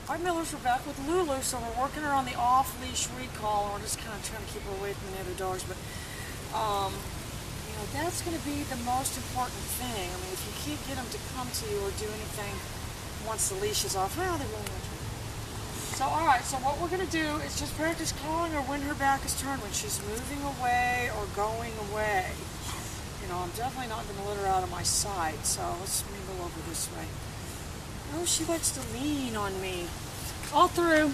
Our Millers are back with Lulu, so we're working her on the off-leash recall, and we're just kind of trying to keep her away from the other dogs. But, that's going to be the most important thing. I mean, if you can't get them to come to you or do anything once the leash is off, well, they really won't. So, all right, so what we're going to do is just practice calling her when her back is turned, when she's moving away or going away. I'm definitely not going to let her out of my sight, so let's go over this way. Oh, she likes to lean on me. All through.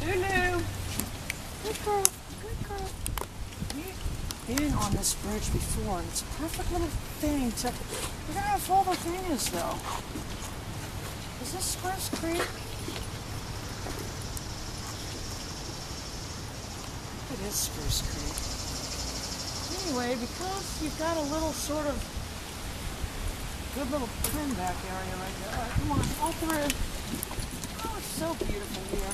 Lulu, good girl, good girl. We've been on this bridge before, and it's a perfect little thing to. We're gonna have all the things though. Is this Spruce Creek? It is Spruce Creek. Anyway, because you've got a little sort of good little turn back area right there. All right, come on, all through. Oh, it's so beautiful here.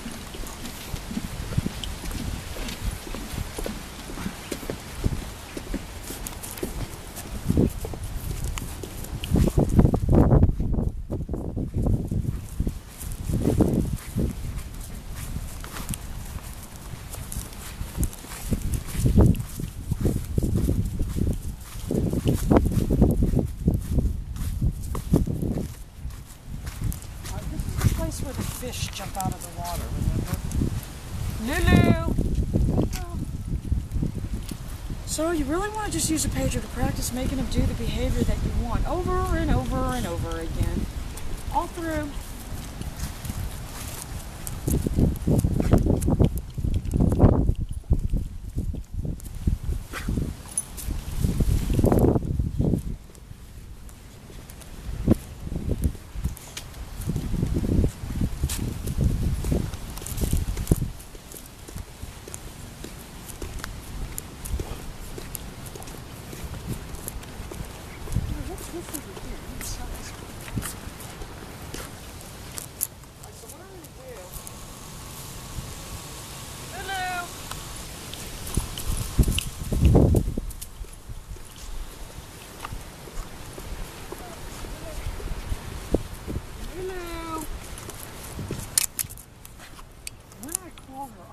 Where the fish jump out of the water, remember? Lulu! So you really want to just use a pager to practice making them do the behavior that you want over and over and over again. All through.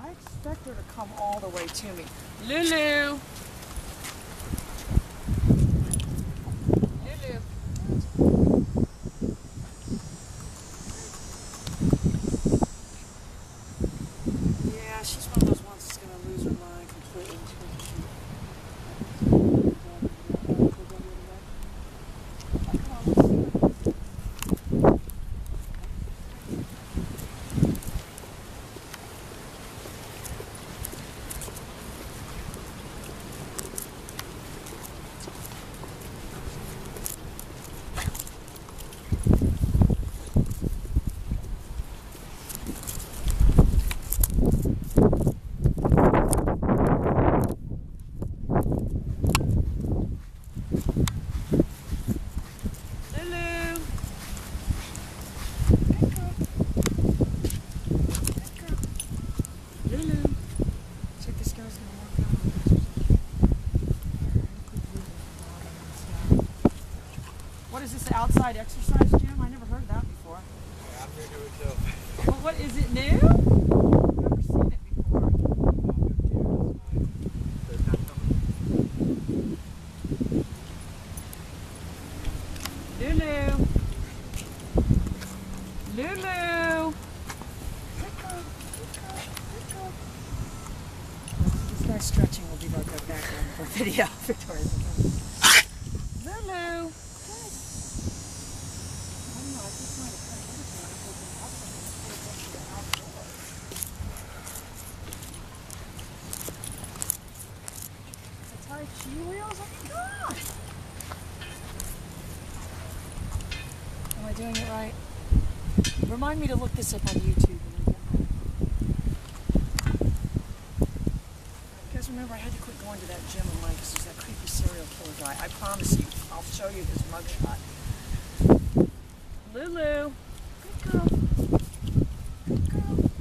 I expect her to come all the way to me. Lulu! Lulu. Yeah, she's one of those ones that's going to lose her mind completely. What is this, outside exercise gym? I never heard of that before. Yeah, I'm new to it too. Well, what is it new? I've never seen it before. Lulu. Lulu. This guy's stretching will be like our background for video. Victoria's. Lulu. Good. doing it right? Remind me to look this up on YouTube when I get home. You guys remember I had to quit going to that gym of mine because there's that creepy serial killer guy. I promise you, I'll show you his mugshot. Lulu, good girl. Good girl.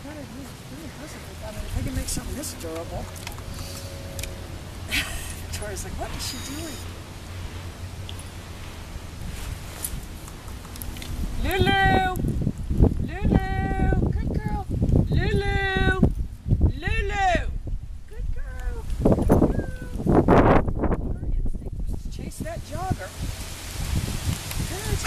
I mean, if I can make something this adorable. Victoria's like, what is she doing? Lulu! Lulu! Good girl! Lulu! Lulu! Good girl! Good girl! Your instinct was to chase that jogger. Good.